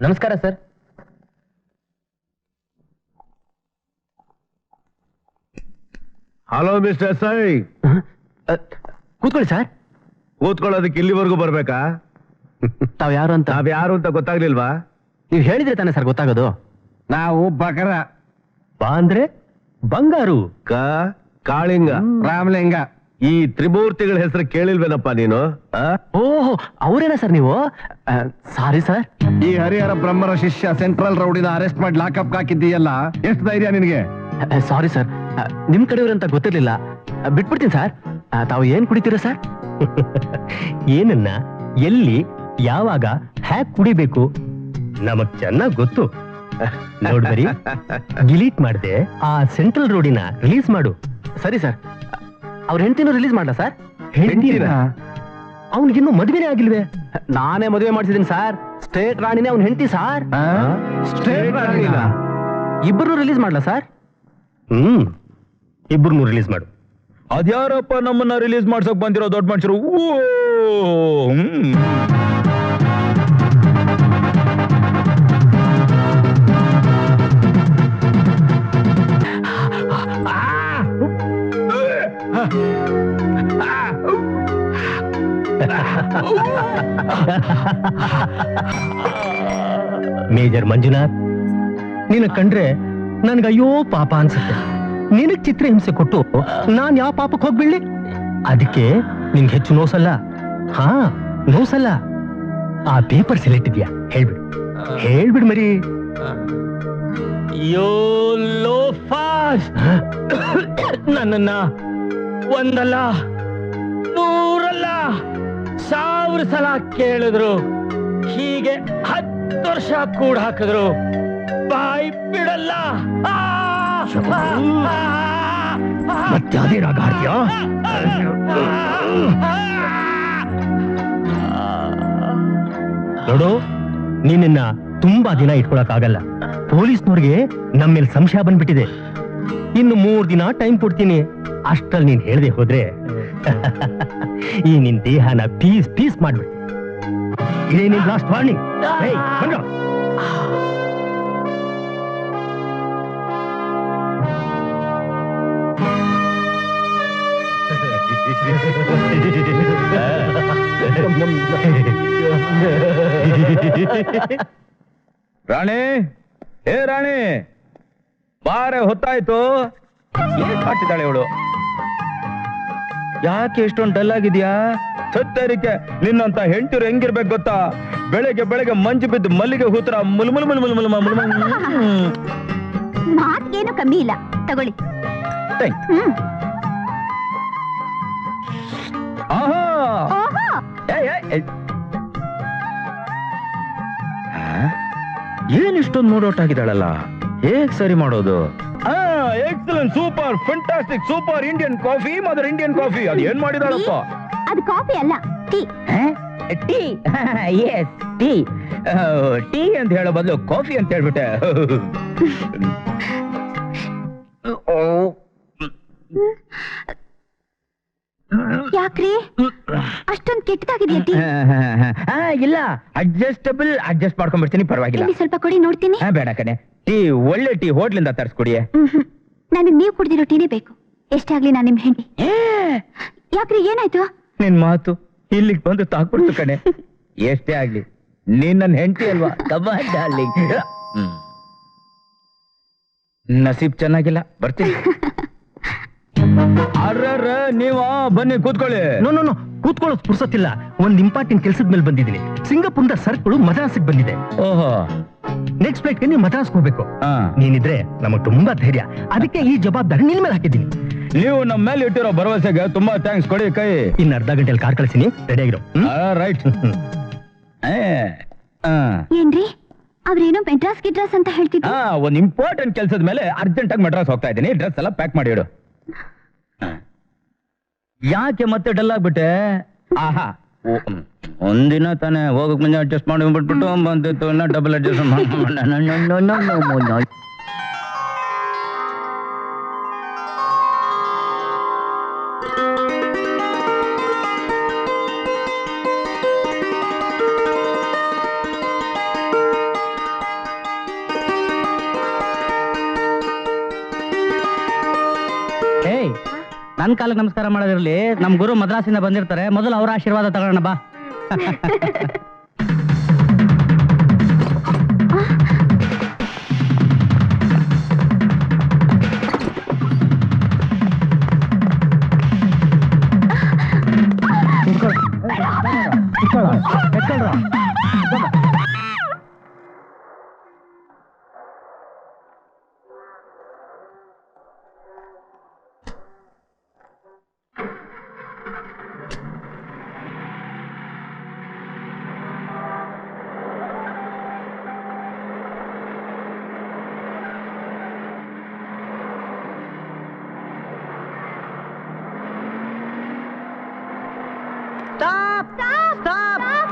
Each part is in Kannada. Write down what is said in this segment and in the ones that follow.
ನಮಸ್ಕಾರ sir. Hello mister S I. ಕೂತ್ಕೊಳ್ಳಿ ಸರ್. ಕೂತ್ಕೊಳ್ಳೋದಕ್ಕೆ ಇಲ್ಲಿವರೆಗೂ ಬರ್ಬೇಕಾ? ತಾವ್ ಯಾರು ಅಂತ ಗೊತ್ತಾಗ್ಲಿಲ್ವಾ? ನೀವು ಹೇಳಿದ್ರೆ ತಾನೆ ಸರ್ ಗೊತ್ತಾಗೋದು. ನಾವು ಬಕರ. ಬಾ ಅಂದ್ರೆ ಬಂಗಾರು, ಕಾಳಿಂಗ, ರಾಮಲಿಂಗ. ಈ ತ್ರಿಮೂರ್ತಿಗಳ ಹೆಸರು ಕೇಳಿಲ್ವೇನಪ್ಪ ನೀನು? ಓಹೋ ಅವರೇನಾ ಸರ್ ನೀವು? Sorry sir. ಈ ಹರಿಹರ ಬ್ರಹ್ಮರ ಶಿಷ್ಯ ಸೆಂಟ್ರಲ್ ರೌಡಿನ ಅರೆಸ್ಟ್ ಮಾಡಿ ಲಾಕಪ್ ಹಾಕಿದ್ದೀಯಲ್ಲ, ಎಷ್ಟು ಧೈರ್ಯ ನಿನಗೆ? ಸಾರಿ ಸರ್, ನಿಮ್ ಕಡೆಯವ್ರಂತ ಗೊತ್ತಿರ್ಲಿಲ್ಲ. ಬಿಟ್ಬಿಡ್ತೀನಿ ಸರ್. ತಾವು ಏನ್ ಕುಡಿತೀರಾ ಸರ್? ಏನನ್ನ, ಎಲ್ಲಿ, ಯಾವಾಗ, ಹ್ಯಾಕ್ ಕುಡಿಬೇಕು ನಮಗ್ ಚೆನ್ನಾಗ್ ಗೊತ್ತು. ನೋಡ್ಬರಿ, ಡಿಲೀಟ್ ಮಾಡ್ದೆ ಆ ಸೆಂಟ್ರಲ್ ರೋಡಿನ ರಿಲೀಸ್ ಮಾಡು. ಸರಿ ಸರ್. ಅವ್ರ ಹೆಂಡತಿನೂ ರಿಲೀಸ್ ಮಾಡ್ಲಾ ಸರ್? ಅವನಿಗಿನ್ನೂ ಮದುವೆನೇ ಆಗಿಲ್ವೇ? ನಾನೇ ಮದುವೆ ಮಾಡ್ಸಿದೀನಿ ಸರ್. ಸ್ಟೇಟ್ ರಾಣಿನೇ ಅವ್ನ ಹೆಂಡತಿ ಸರ್. ಇಬ್ಬರು ರಿಲೀಸ್ ಮಾಡ್ಲಾ ಸರ್? ಇಬ್ಬರನ್ನು ರಿಲೀಸ್ ಮಾಡು. ಅದ್ಯಾರಪ್ಪ ನಮ್ಮನ್ನ ರಿಲೀಸ್ ಮಾಡ್ಸಕ್ ಬಂದಿರೋ ದೊಡ್ಡ ಮನುಷ್ಯರು? ಮೇಜರ್ ಮಂಜುನಾಥ್, ನಿನ್ನ ಕಂಡ್ರೆ ನನ್ಗೆ ಅಯ್ಯೋ ಪಾಪ ಅನ್ಸುತ್ತೆ. ನಿನಗ್ ಚಿತ್ರಹಿಂಸೆ ಕೊಟ್ಟು ನಾನ್ ಯಾವ ಪಾಪಕ್ಕೆ ಹೋಗ್ಬಿಡ್ಲಿ? ಅದಕ್ಕೆ ನಿನ್ಗೆ ಹೆಚ್ಚು ನೋಸಲ್ಲ. ಹಾ, ನೋಸಲ್ಲ. ಆ ಪೇಪರ್ ಸೆಲೆಕ್ಟ್ ಇದೆಯಾ? ಹೇಳ್ಬಿಡು ಮರಿ. ನನ್ನನ್ನ ಒಂದಲ್ಲ 100 1000 ಸಲ ಕೇಳಿದ್ರು, ಹೀಗೆ 10 ವರ್ಷ ಕೂಡ ಹಾಕಿದ್ರು ಬಾಯಿ ಬಿಡಲ್ಲ. ಮತ್ಯಾದೇ ರಾಗ ಹಾಡ್ತೀಯಾ? ನೋಡು, ನಿನ್ನ ತುಂಬಾ ದಿನ ಇಟ್ಕೊಳಕ್ ಆಗಲ್ಲ. ಪೊಲೀಸ್ನವ್ರಿಗೆ ನಮ್ಮ ಮೇಲೆ ಸಂಶಯ ಬಂದ್ಬಿಟ್ಟಿದೆ. ಇನ್ನು 3 ದಿನ ಟೈಮ್ ಕೊಡ್ತೀನಿ. ಅಷ್ಟ್ರಲ್ಲಿ ನೀನ್ ಹೇಳ್ದೆ ಹೋದ್ರೆ ಈ ನಿನ್ ದೇಹನ ಪೀಸ್ ಪೀಸ್ ಮಾಡ್ಬಿಡ್ತೀನಿ. ಇದೇ ನಿನ್ ಲಾಸ್ಟ್ ವಾರ್ನಿಂಗ್. ರಾಣಿ, ಏ ರಾಣಿ, ಬಾರೆ ಹೊತ್ತಾಯ್ತು. ಏನ್ ಕಾಡ್ತಿದ್ದಾಳೆ ಇವಳು? ಯಾಕೆ ಎಷ್ಟೊಂದು ಡಲ್ ಆಗಿದ್ಯಾ? ಸತ್ತರಿಕೆ, ನಿನ್ನಂತ ಹೆಂಡತಿರು ಹೆಂಗಿರ್ಬೇಕು ಗೊತ್ತಾ? ಬೆಳಗ್ಗೆ ಬೆಳಗ್ಗೆ ಮಂಜು ಬಿದ್ದು ಮಲ್ಲಿಗೆ ಹೂತ್ರ ಮುಲ್ಮುಲ್ ಮುಲ್ ಮುಲ್ ಮುಲ್ ಮುಲ್ ಮುಲ್. ಮಾತ್ಗೇನು ಕಮ್ಮಿ ಇಲ್ಲ, ತಗೊಳ್ಳಿ. ಆಹಾ, ಏನ್ ಇಷ್ಟೊಂದು ಮೂಡೌಟ್ ಆಗಿದ್ದಾಳಲ್ಲ, ಹೇಗ್ ಸರಿ ಮಾಡೋದು? Excellent, super, fantastic, super Indian coffee, mother Indian coffee. ಅದು ಏನ್ ಮಾಡಿದಾಳಪ್ಪ? ಅದು ಕಾಫಿ ಅಲ್ಲ, tea. Tea? Yes, tea. Tea ಅಂತ ಹೇಳೋ ಬದಲು ಕಾಫಿ ಅಂತ ಹೇಳ್ಬಿಟ್ಟೆ. ಯಾಕ್ರಿ ಅಷ್ಟೊಂದು ಕೆಟ್ಟದಾಗಿದೆಯಾ ಟೀ? ಇಲ್ಲ, ಅಡ್ಜಸ್ಟಬಲ್, ಅಡ್ಜಸ್ಟ್ ಮಾಡ್ಕೊಂಡ್ಬಿಡ್ತೀನಿ, ಪರವಾಗಿಲ್ಲ. ಸ್ವಲ್ಪ ಕೊಡಿ ನೋಡ್ತೀನಿ. ಬೇಡ ಕಣೆ, ಟೀ ಒಳ್ಳೆ ಟೀ ಹೋಟ್ಲಿಂದ ತರಿಸ್ಕೊಡಿಯೇ. ನನಗೆ ನೀವು ಕುಡ್ದಿರೋ ಟೀನೇ ಬೇಕು. ಎಷ್ಟೇ ಆಗ್ಲಿ ನಾನು ನಿಮ್ ಹೆಂಡತಿ. ಯಾಕ್ರಿ, ಏನಾಯ್ತು? ನಿನ್ ಮಾತು ಇಲ್ಲಿಗೆ ಬಂದು ತಾಕ್ಬಿಡ್ತು ಕಣೆ. ಎಷ್ಟೇ ಆಗ್ಲಿ ನೀನ್ ನನ್ನ ಹೆಂಡತಿ ಅಲ್ವಾ? ಡಾರ್ಲಿಂಗ್. ನಸೀಬ್ ಚೆನ್ನಾಗಿಲ್ಲ, ಬರ್ತೀನಿ. ಅರ್ರ, ನೀವ ಬನ್ನಿ ಕೂತ್ಕೊಳ್ಳಿ. ನೋ, ಕೂತ್ಕೊಳ್ಳೋದು ಪುರ್ಸತ್ತಿಲ್ಲ. ಒಂದ್ ಇಂಪಾರ್ಟೆಂಟ್ ಕೆಲ್ಸದ ಮೇಲೆ ಬಂದಿದ್ದೀನಿ. ಸಿಂಗಾಪುರದ ಸರ್ಕಳು ಮದ್ರಾಸಿಗೆ ಬಂದಿದೆ. ಓಹೋ, ನೆಕ್ಸ್ಟ್ ಫ್ಲೈಟ್ ನೀವು ಮದ್ರಾಸ್ ಹೋಗ್ಬೇಕು. ನೀನಿದ್ರೆ ನಮಗ್ ತುಂಬಾ ಧೈರ್ಯ. ಅದಕ್ಕೆ ಈ ಜವಾಬ್ದಾರಿ ನಿನ್ ಮೇಲೆ ಹಾಕಿದ್ದೀನಿ. ನೀವು ನಮ್ಮ ಮೇಲೆ ಇಟ್ಟಿರೋ ಭರವಸೆಗೆ ತುಂಬಾ ಥ್ಯಾಂಕ್ಸ್. ಕೊಡಿ ಕೈ. ಇನ್ನು ಅರ್ಧ ಗಂಟೆಯಲ್ಲಿ ಕಾರ್ ಕಳಿಸ್ತೀನಿ, ರೆಡಿ ಆಗಿರೋ. ರೈಟ್. ಏನ್ರಿ ಅವ್ರೇನೋ ಮೆಡ್ರಾಸ್ ಗಿಡ್ರಾಸ್ ಅಂತ ಹೇಳ್ತಿದ್ರು? ಒಂದ್ ಇಂಪಾರ್ಟೆಂಟ್ ಕೆಲ್ಸದ ಮೇಲೆ ಅರ್ಜೆಂಟ್ ಆಗಿ ಮೆಡ್ರಾಸ್ ಹೋಗ್ತಾ ಇದ್ದೀನಿ. ಡ್ರೆಸ್ ಎಲ್ಲ ಪ್ಯಾಕ್ ಮಾಡಿ ಇಡು. ಯಾಕೆ ಮತ್ತೆ ಡಲ್ ಆಗ್ಬಿಟ್ಟೆ? ಆಹಾ, ಒಂದಿನ ತಾನೇ ಹೋಗಕ್ ಮುಂಚೆ ಅಡ್ಜಸ್ಟ್ ಮಾಡಿ ಬಿಟ್ಬಿಟ್ಟು ಬಂದಿತ್ತು, ಡಬಲ್ ಅಡ್ಜಸ್ಟ್. ನನ್ ಕಾಲಕ್ಕೆ ನಮಸ್ಕಾರ ಮಾಡೋದಿರ್ಲಿ, ನಮ್ ಗುರು ಮದ್ರಾಸಿಂದ ಬಂದಿರ್ತಾರೆ, ಮೊದಲು ಅವರ ಆಶೀರ್ವಾದ ತಗೊಳ್ಳೋಣ ಬಾ.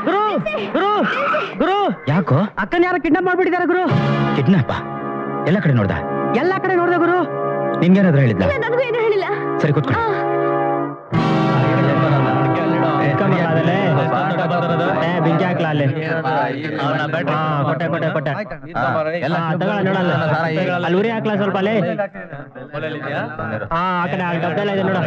ಗುರು ಗುರು ಗುರು, ಯಾಕೋ ಅಕ್ಕನ ಯಾರೋ ಕಿಡ್ನಾಪ್ ಮಾಡ್ಬಿಟ್ಟಿದ್ದಾರೆ ಗುರು. ಕಿಡ್ನಾಪ? ಎಲ್ಲ ಕಡೆ ನೋಡ್ದ? ಎಲ್ಲಾ ಕಡೆ ನೋಡ್ದೆ ಗುರು. ನಿನ್ಗೇನಾದ್ರೂ ಹೇಳಿದ್ದ? ನನಗೂ ಏನು ಹೇಳಿಲ್ಲ. ಸರಿ ಕೂತ್ಕೊ. ಬೆಂಕಿ ಹಾಕ್ಲಾ ಅಲ್ಲಿ. ಕೊಟ್ಟೆ ಅಲ್ಲಿ ಉರಿ ಹಾಕ್ಲಾ ಸ್ವಲ್ಪ ಅಲ್ಲಿ. ಹಾ ಆ ಕಡೆ ಡಬ್ಬೆಲ್ಲ ಇದೆ ನೋಡ.